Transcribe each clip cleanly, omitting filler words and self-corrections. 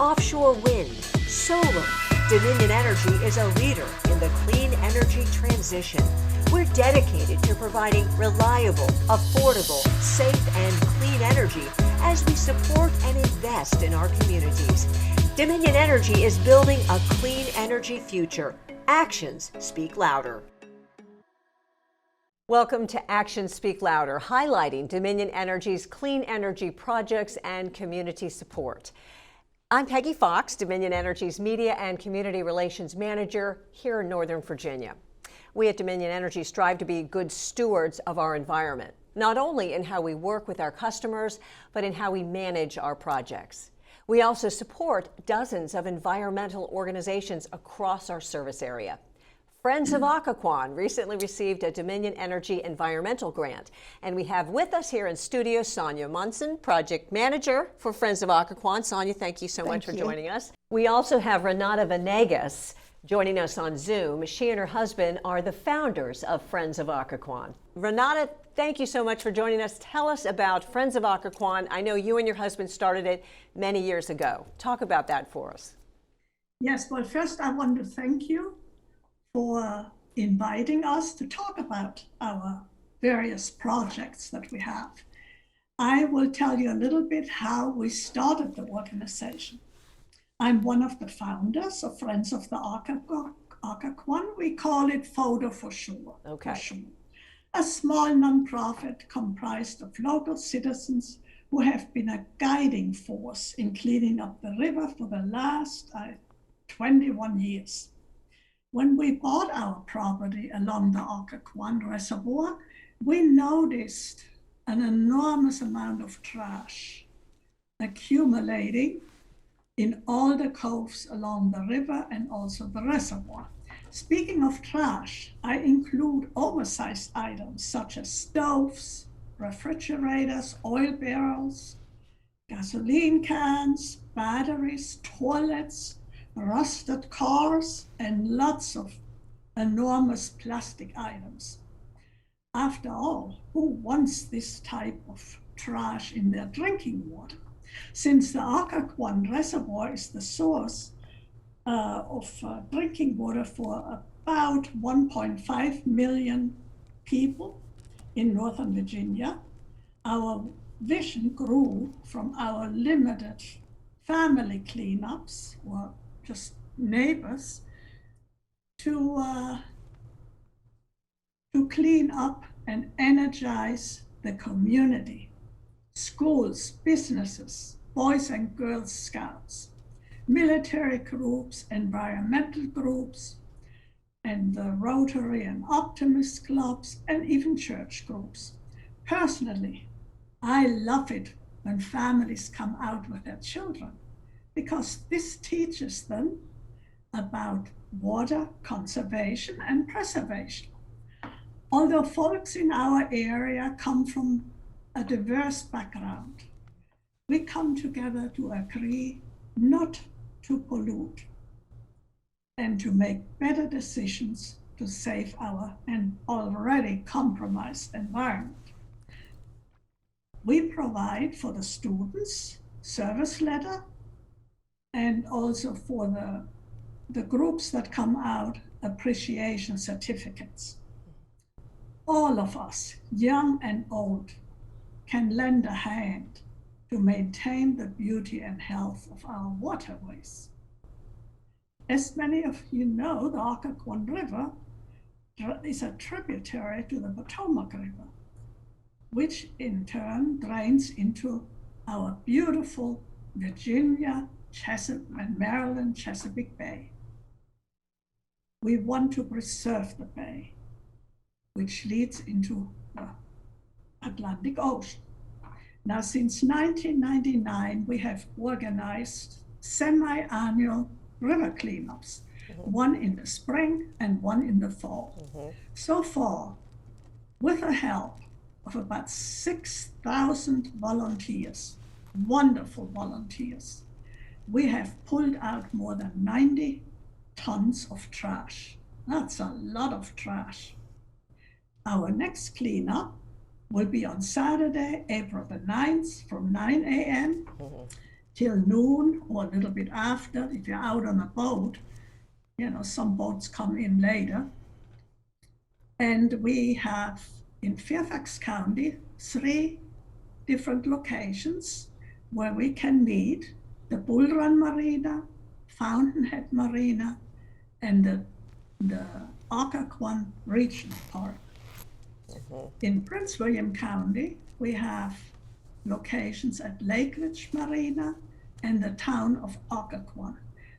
offshore wind, solar. Dominion Energy is a leader in the clean energy transition. We're dedicated to providing reliable, affordable, safe, and clean energy as we support and invest in our communities. Dominion Energy is building a clean energy future. Actions speak louder. Welcome to Actions Speak Louder, highlighting Dominion Energy's clean energy projects and community support. I'm Peggy Fox, Dominion Energy's Media and Community Relations Manager here in Northern Virginia. We at Dominion Energy strive to be good stewards of our environment, not only in how we work with our customers, but in how we manage our projects. We also support dozens of environmental organizations across our service area. Friends of Occoquan recently received a Dominion Energy environmental grant, and we have with us here in studio Sonia Monson, project manager for Friends of Occoquan. Sonia, thank you so much for joining us. We also have Renate Vanegas joining us on Zoom. She and her husband are the founders of Friends of Occoquan. Renate, thank you so much for joining us. Tell us about Friends of Occoquan. I know you and your husband started it many years ago. Talk about that for us. Yes, well, first I want to thank you for inviting us to talk about our various projects that we have. I will tell you a little bit how we started the organization. I'm one of the founders of Friends of the Occoquan. We call it Photo for Sure. Okay. For sure. A small nonprofit comprised of local citizens who have been a guiding force in cleaning up the river for the last 21 years. When we bought our property along the Occoquan Reservoir, we noticed an enormous amount of trash accumulating in all the coves along the river and also the reservoir. Speaking of trash, I include oversized items such as stoves, refrigerators, oil barrels, gasoline cans, batteries, toilets, rusted cars, and lots of enormous plastic items. After all, who wants this type of trash in their drinking water? Since the Occoquan Reservoir is the source of drinking water for about 1.5 million people in Northern Virginia, our vision grew from our limited family cleanups, or just neighbors, to clean up and energize the community, schools, businesses, Boys and Girls Scouts, military groups, environmental groups, and the Rotary and Optimist clubs, and even church groups. Personally, I love it when families come out with their children, because this teaches them about water conservation and preservation. Although folks in our area come from a diverse background, we come together to agree not to pollute and to make better decisions to save our already compromised environment. We provide for the students service letter, and also for the groups that come out, appreciation certificates. All of us, young and old, can lend a hand to maintain the beauty and health of our waterways. As many of you know, the Occoquan River is a tributary to the Potomac River, which in turn drains into our beautiful Virginia, and Maryland Chesapeake Bay. We want to preserve the bay, which leads into the Atlantic Ocean. Now, since 1999, we have organized semi-annual river cleanups, one in the spring and one in the fall. So far, with the help of about 6,000 volunteers, wonderful volunteers, we have pulled out more than 90 tons of trash. That's a lot of trash. Our next cleanup will be on Saturday, April the 9th from 9 a.m. till noon or a little bit after. If you're out on a boat, some boats come in later. And we have in Fairfax County 3 different locations where we can meet: the Bull Run Marina, Fountainhead Marina, and the Occoquan Regional Park. In Prince William County, we have locations at Lake Ridge Marina and the town of Occoquan.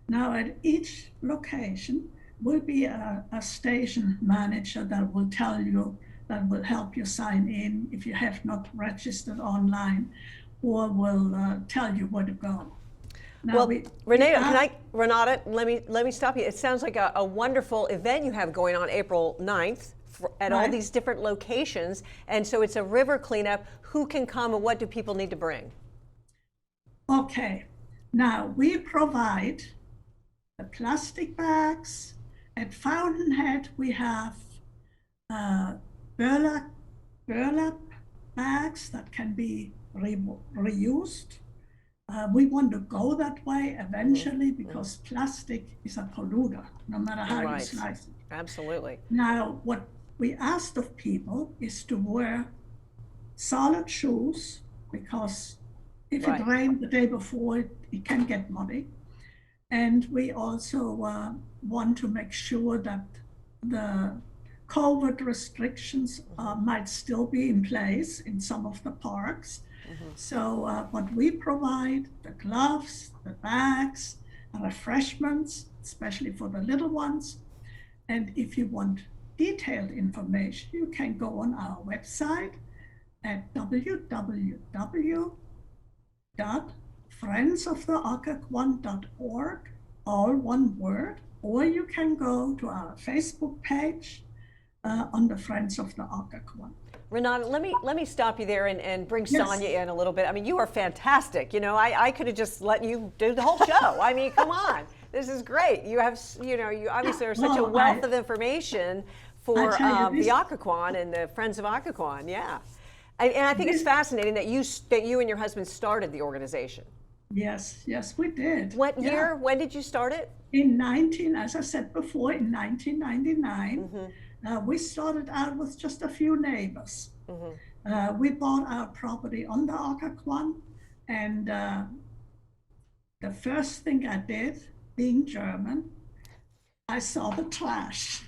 Now, at each location will be a station manager that will tell you, that will help you sign in if you have not registered online, or will tell you where to go. Now, well, Renate, let me stop you. It sounds like a wonderful event you have going on April 9th at all these different locations. And so it's a river cleanup. Who can come and what do people need to bring? Okay, now we provide the plastic bags. At Fountainhead, we have burlap bags that can be reused. We want to go that way eventually because plastic is a polluter, no matter how you slice it. Absolutely. Now, what we asked of people is to wear solid shoes, because if it rained the day before, it can get muddy. And we also want to make sure that the COVID restrictions might still be in place in some of the parks. So what we provide, the gloves, the bags, refreshments, especially for the little ones. And if you want detailed information, you can go on our website at www.friendsoftheoccoquan.org, all one word, or you can go to our Facebook page on the Friends of the Occoquan. Renate, let me stop you there and bring Sonia in a little bit. I mean, you are fantastic. I could have just let you do the whole show. I mean, come on. This is great. You have, you obviously are such a wealth of information for the Occoquan and the Friends of Occoquan. Yeah. And I think it's fascinating that you and your husband started the organization. Yes, we did. What year? When did you start it? As I said before, in 1999. We started out with just a few neighbors. We bought our property on the Occoquan, and the first thing I did, being German, I saw the trash.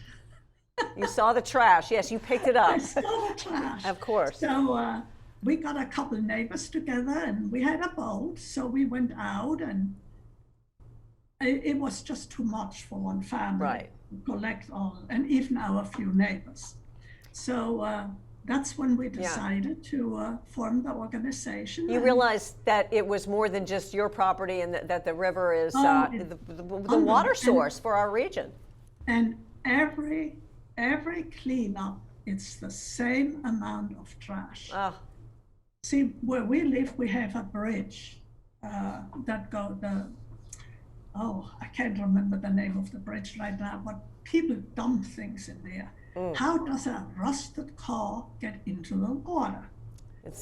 You saw the trash. Yes, you picked it up. I saw the trash. Of course. So we got a couple of neighbors together, and we had a boat. So we went out, and it was just too much for one family to collect all, and even our few neighbors. So that's when we decided to form the organization. You realized that it was more than just your property, and that the river is the water source for our region. And every cleanup, it's the same amount of trash. See, where we live, we have a bridge that go I can't remember the name of the bridge right now, but people dump things in there. How does a rusted car get into the water?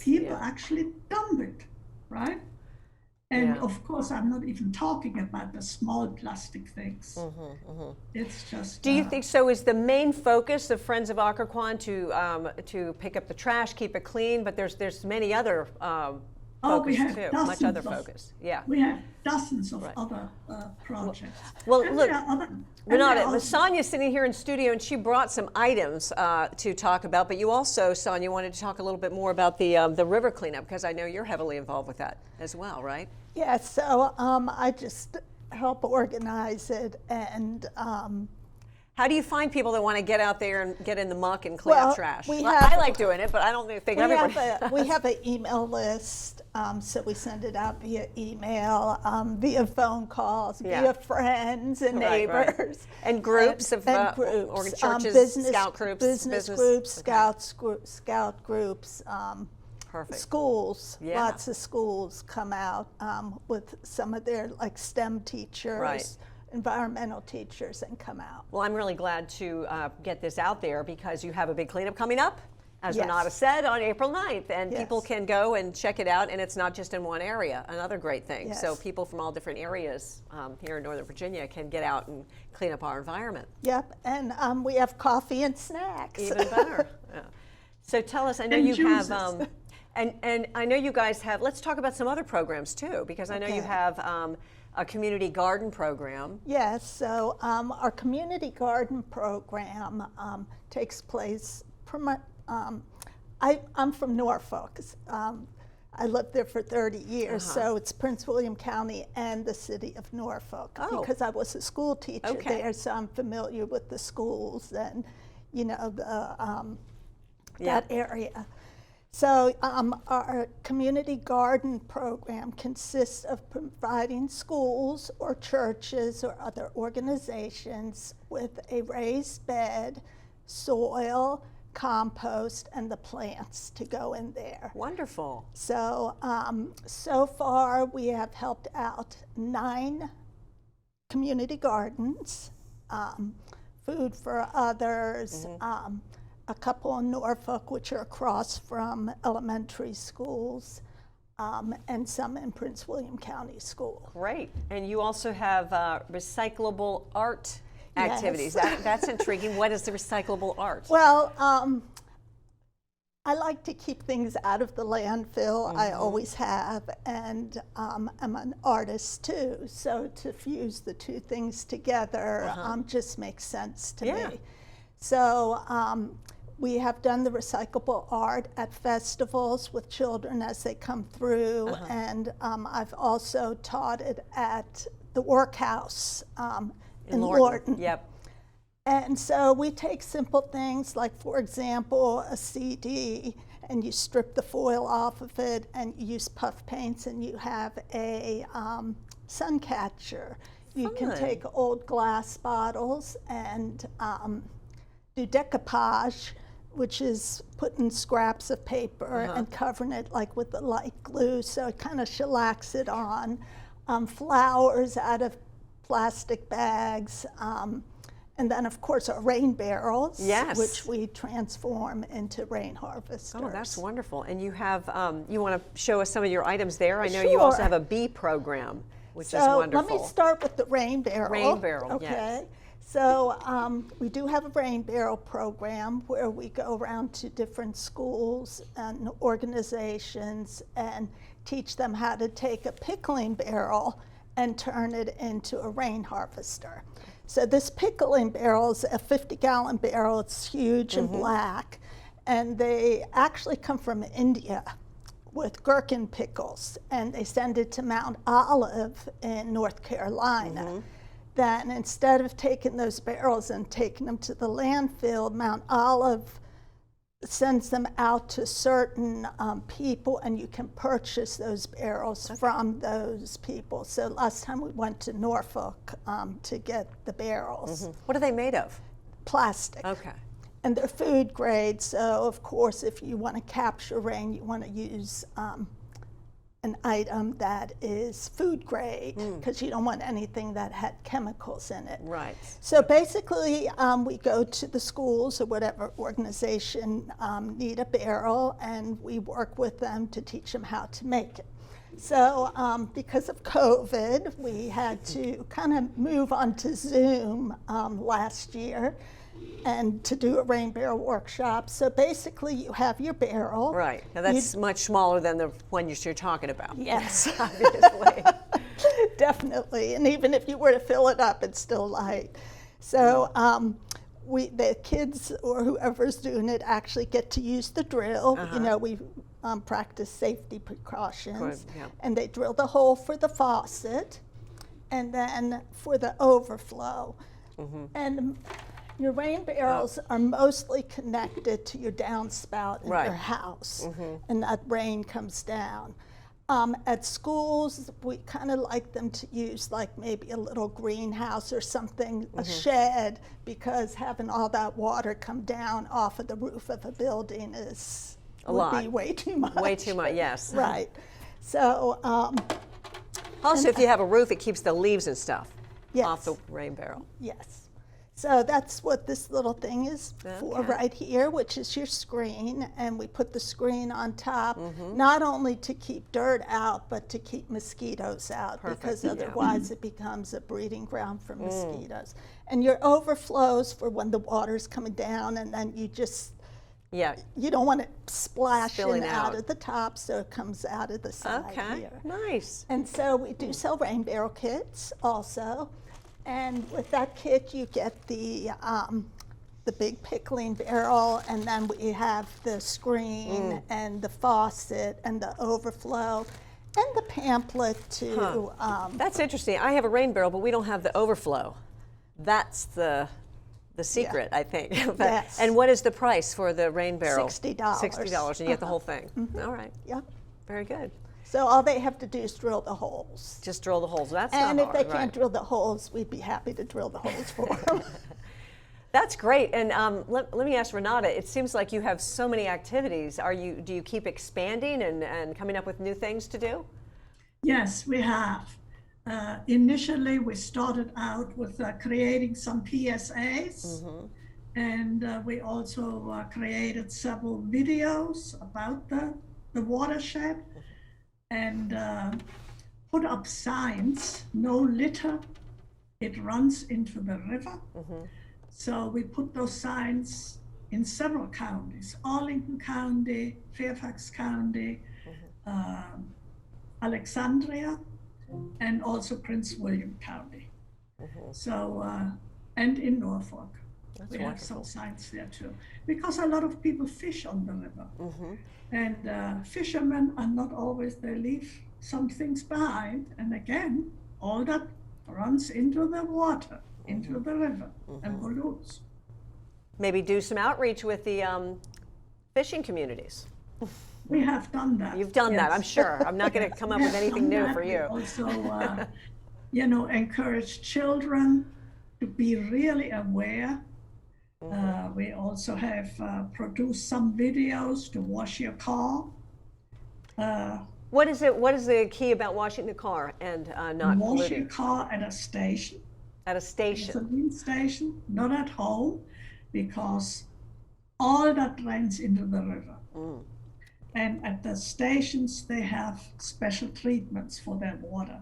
People actually dump it, right? And of course, I'm not even talking about the small plastic things. It's just. Do you think so? Is the main focus of Friends of Occoquan to pick up the trash, keep it clean? But there's many other focus too. Much other focus. Yeah. We have dozens of other projects. Well, look, Renate, Sonia's sitting here in studio, and she brought some items to talk about. But you also, Sonia, wanted to talk a little bit more about the river cleanup, because I know you're heavily involved with that as well, right? Yeah. So I just help organize it, and how do you find people that want to get out there and get in the muck and clean up trash? I like doing it, but I don't think everybody does. We have an email list, so we send it out via email, via phone calls, via friends and neighbors. And groups of or churches, scout groups. Business groups, scout groups. Perfect. Schools, lots of schools come out with some of their STEM teachers. Environmental teachers, and come out. Well, I'm really glad to get this out there, because you have a big cleanup coming up, as Yes. Renata said, on April 9th. And Yes. people can go and check it out, and it's not just in one area, another great thing. Yes. So people from all different areas here in Northern Virginia can get out and clean up our environment. Yep, and we have coffee and snacks. Even better. Yeah. So tell us, I know And you have, juices. and I know you guys have, let's talk about some other programs too, because I know you Okay. have a community garden program. Yes, so our community garden program takes place, I'm from Norfolk. I lived there for 30 years, so it's Prince William County and the city of Norfolk, because I was a school teacher there, so I'm familiar with the schools and, you know, that area. So our community garden program consists of providing schools or churches or other organizations with a raised bed, soil, compost, and the plants to go in there. Wonderful. So, so far we have helped out 9 community gardens, Food for Others, a couple in Norfolk, which are across from elementary schools, and some in Prince William County School. Great. And you also have recyclable art activities. Yes. That's intriguing. What is the recyclable art? Well, I like to keep things out of the landfill. I always have, and I'm an artist too, so to fuse the two things together just makes sense to me. So we have done the recyclable art at festivals with children as they come through, and I've also taught it at the workhouse in Lorton. Yep. And so we take simple things like, for example, a CD, and you strip the foil off of it, and you use puff paints, and you have a sun catcher. You can take old glass bottles and do decoupage, which is putting scraps of paper and covering it like with the light glue, so it kind of shellacks it on. Flowers out of plastic bags. And then, of course, our rain barrels, which we transform into rain harvesters. Oh, that's wonderful. And you have, you want to show us some of your items there? I know you also have a bee program, which is wonderful. Let me start with the rain barrel. Rain barrel, okay. yes. So we do have a rain barrel program where we go around to different schools and organizations and teach them how to take a pickling barrel and turn it into a rain harvester. So this pickling barrel is a 50-gallon barrel. It's huge and black, and they actually come from India with gherkin pickles, and they send it to Mount Olive in North Carolina. Then instead of taking those barrels and taking them to the landfill, Mount Olive sends them out to certain people, and you can purchase those barrels from those people. So last time we went to Norfolk to get the barrels. What are they made of? Plastic. Okay. And they're food grade, so of course if you want to capture rain, you want to use an item that is food grade, because you don't want anything that had chemicals in it. Right. So basically, we go to the schools or whatever organization need a barrel, and we work with them to teach them how to make it. So because of COVID, we had to kind of move on to Zoom last year and to do a rain barrel workshop. So basically you have your barrel. Right. Now that's much smaller than the one you're talking about. Yes. Obviously. Definitely. And even if you were to fill it up, it's still light. So the kids or whoever's doing it actually get to use the drill. You know, we practice safety precautions. And they drill the hole for the faucet and then for the overflow. And your rain barrels are mostly connected to your downspout in your house, and that rain comes down. At schools, we kind of like them to use like maybe a little greenhouse or something, a shed, because having all that water come down off of the roof of a building would be way too much. Way too much, yes. Right. So also, if you have a roof, it keeps the leaves and stuff off the rain barrel. Yes. So that's what this little thing is for Okay. right here, which is your screen. And we put the screen on top, not only to keep dirt out, but to keep mosquitoes out, Perfect, because yeah. otherwise it becomes a breeding ground for mosquitoes. And your overflows for when the water's coming down, and then you just, Yeah. you don't want it splashing Spilling out out. of the top, so it comes out of the side Okay. here. Nice. And so we do sell rain barrel kits also. And with that kit, you get the big pickling barrel, and then we have the screen and the faucet and the overflow and the pamphlet to. That's interesting. I have a rain barrel, but we don't have the overflow. That's the secret, I think. Yes. And what is the price for the rain barrel? $60. $60, and you get the whole thing. All right. Yep. Very good. So all they have to do is drill the holes. Just drill the holes. That's And not if they hard, can't right. drill the holes, we'd be happy to drill the holes for them. That's great. And let me ask Renate, it seems like you have so many activities. Do you keep expanding and coming up with new things to do? Yes, we have. Initially, we started out with creating some PSAs, and we also created several videos about the watershed, and put up signs: no litter, it runs into the river. So we put those signs in several counties: Arlington County, Fairfax County, Alexandria, and also Prince William County. So, and in Norfolk, we have some signs there too, because a lot of people fish on the river. And fishermen are not always, they leave some things behind. And again, all that runs into the water, into the river, and pollutes. Maybe do some outreach with the fishing communities. We have done that. You've done that, yes. I'm sure. I'm not going to come up We with have anything done new that. for We you. also, encourage children to be really aware. We also have produced some videos to wash your car. What is the key about washing the car and not Wash your polluting? car at a station. At a It's a station. gasoline station, not at home, because all that runs into the river. And at the stations, they have special treatments for their water,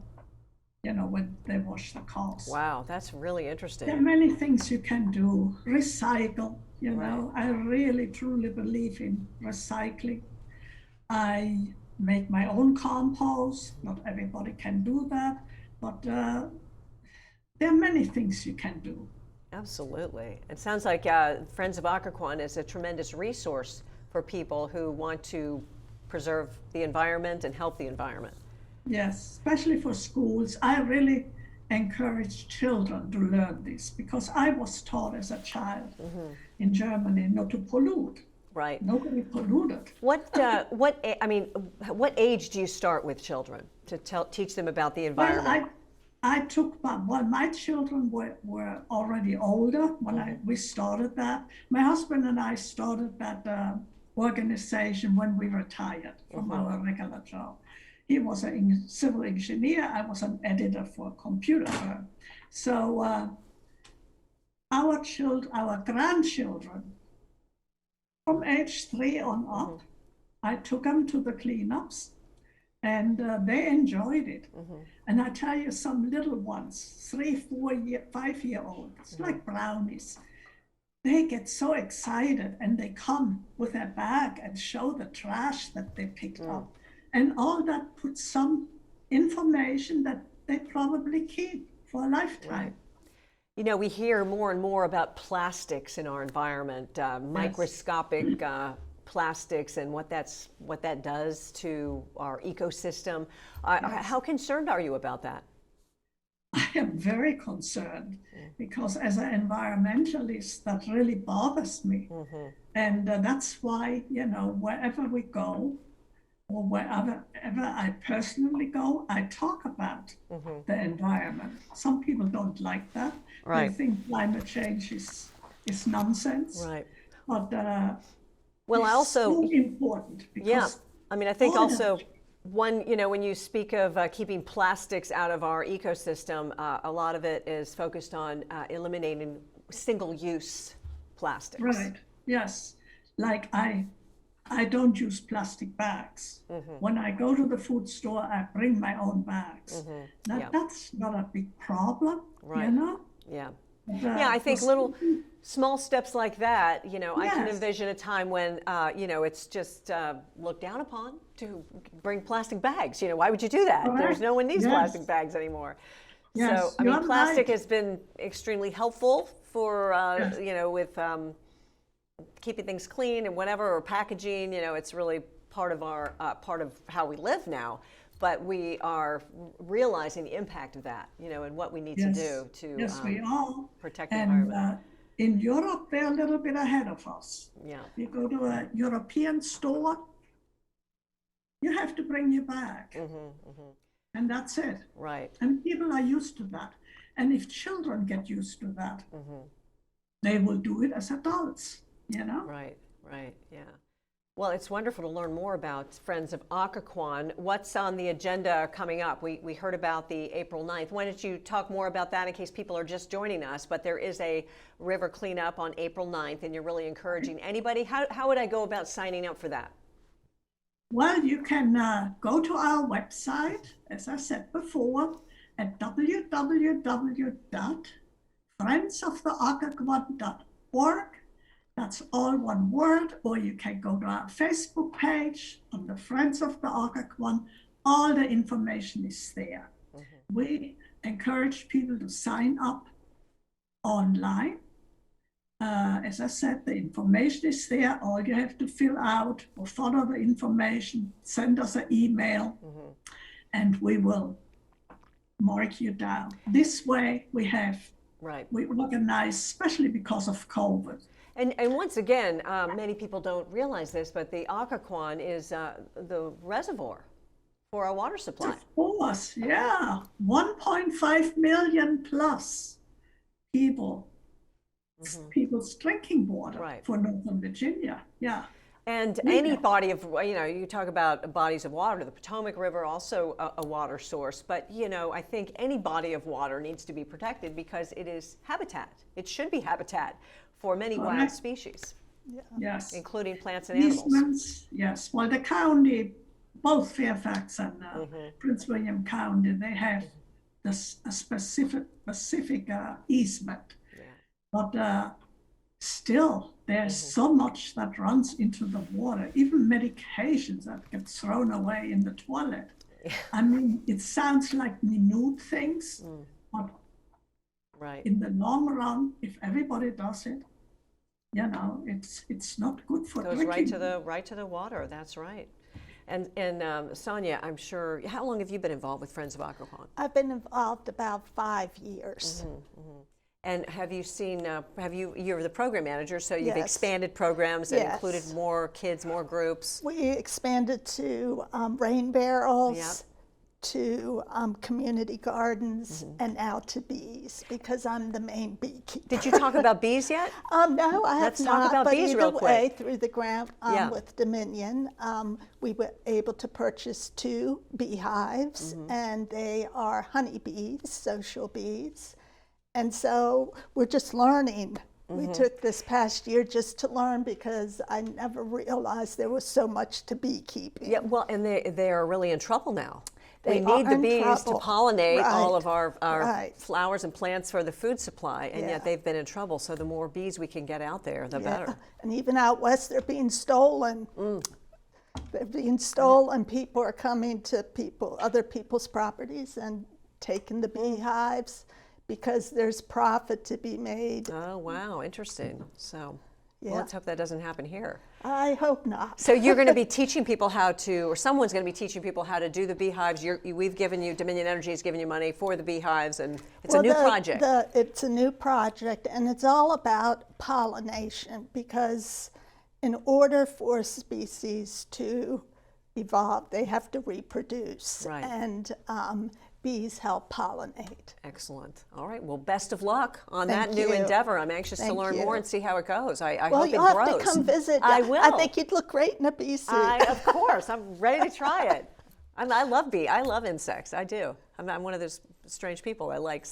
when they wash the cars. Wow, that's really There are interesting. many things you can do. Recycle, Right. I really truly believe in recycling. I make my own compost. Not everybody can do that, but there are many things you can do. Absolutely. It sounds like Friends of Occoquan is a tremendous resource for people who want to preserve the environment and help the environment. Yes, especially for schools. I really encourage children to learn this, because I was taught as a child in Germany not to pollute. Right. Nobody polluted. What age do you start with children to teach them about the environment? Well, I took, my children were already older when we started that. My husband and I started that organization when we retired from our regular job. He was a civil engineer. I was an editor for a computer firm. So our grandchildren, from age 3 on up, I took them to the cleanups, and they enjoyed it. And I tell you, some little ones, 3, 4, 5-year-olds, like brownies, they get so excited, and they come with their bag and show the trash that they picked up. And all that puts some information that they probably keep for a lifetime. Right. We hear more and more about plastics in our environment, microscopic plastics, and what that does to our ecosystem. How concerned are you about that? I am very concerned, because as an environmentalist, that really bothers me. And that's why, wherever we go, or wherever I personally go, I talk about the environment. Some people don't like that. Right. They think climate change is nonsense. Right. But Well, it's I also, so important, because yeah, I think all also that- when you speak of keeping plastics out of our ecosystem, a lot of it is focused on eliminating single-use plastics. Right. Yes. Like I don't use plastic bags. When I go to the food store, I bring my own bags. That's not a big problem, Right. you know? Yeah. But, Yeah, I think for little students- small steps like that, I can Yes. envision a time when, it's just looked down upon to bring plastic bags. Why would you do that? Correct. There's no one needs Yes. plastic bags anymore. Yes, So, you're plastic right. has been extremely helpful for, Yes. with keeping things clean and whatever, or packaging. It's really part of our part of how we live now. But we are realizing the impact of that, and what we need to do to Yes, we are. protect the And environment. in Europe, they're a little bit ahead of us. Yeah. You go to a European store, you have to bring your bag. And that's it. Right. And people are used to that. And if children get used to that, they will do it as adults, Right, yeah. Well, it's wonderful to learn more about Friends of Occoquan. What's on the agenda coming up? We heard about the April 9th. Why don't you talk more about that in case people are just joining us? But there is a river cleanup on April 9th, and you're really encouraging anybody. How would I go about signing up for that? Well, you can go to our website, as I said before, at www.friendsoftheoccoquan.org. That's all one word, or you can go to our Facebook page on the Friends of the Occoquan. All the information is there. We encourage people to sign up online. As I said, the information is there. All you have to fill out or follow the information, send us an email, and we will mark you down. This way we organize, especially because of COVID. And once again, many people don't realize this, but the Occoquan is the reservoir for our water supply. Of course, yeah. 1.5 million plus people's drinking water for Northern Virginia. Yeah. And any body of, you talk about bodies of water, the Potomac River, also a water source. But, I think any body of water needs to be protected because it is habitat. It should be habitat for many wild species, Yes, including plants and animals. Easements, yes. Well, the county, both Fairfax and Prince William County, they have a specific easement. But still, there's so much that runs into the water, even medications that get thrown away in the toilet. I mean, it sounds like minute things, but in the long run, if everybody does it, it's not good for Goes drinking. right to the water. That's right. And Sonia, I'm sure. How long have you been involved with Friends of Occoquan? I've been involved about 5 years. And have you seen, you're the program manager, so you've Yes. expanded programs and Yes. included more kids, more groups. We expanded to rain barrels, to community gardens, and now to bees, because I'm the main beekeeper. Did you talk about bees yet? No, I have Let's not. talk about but bees either real way, quick. through the grant with Dominion, we were able to purchase 2 beehives, and they are honeybees, social bees. And so we're just learning. We took this past year just to learn because I never realized there was so much to beekeeping. Yeah, well, and they are really in trouble now. They we need are the in bees trouble. to pollinate all of our Right. flowers and plants for the food supply, and Yeah. yet they've been in trouble. So the more bees we can get out there, the better. And even out west, they're being stolen. They're being stolen. People are coming to other people's properties and taking the beehives because there's profit to be made. Oh, wow, interesting. So Yeah. well, let's hope that doesn't happen here. I hope not. So you're going to be teaching people how to, or someone's going to be teaching people how to do the beehives. We've given you, Dominion Energy has given you money for the beehives, and it's a new project. It's a new project, and it's all about pollination, because in order for species to evolve, they have to reproduce. Right. And bees help pollinate. Excellent. All right. Well, best of luck on Thank that new you. endeavor. I'm anxious to Thank learn you. more and see how it goes. I Well, hope it you'll have grows. to come visit. I will. I think you'd look great in a bee suit. Of course. I'm ready to try it. I love insects. I do. I'm one of those strange people. I like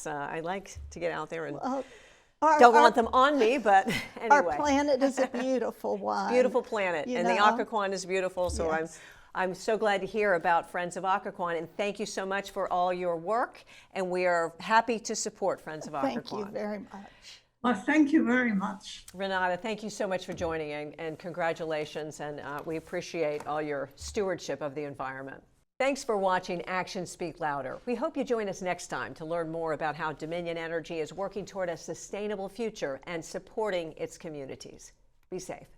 to get out there and Don't want them on me, but anyway. Our planet is a beautiful one. Beautiful planet, and the Occoquan is beautiful, so Yes. I'm so glad to hear about Friends of Occoquan, and thank you so much for all your work, and we are happy to support Friends of Occoquan. Thank you very much. Well, thank you very much. Renata, thank you so much for joining, and congratulations, and we appreciate all your stewardship of the environment. Thanks for watching Actions Speak Louder. We hope you join us next time to learn more about how Dominion Energy is working toward a sustainable future and supporting its communities. Be safe.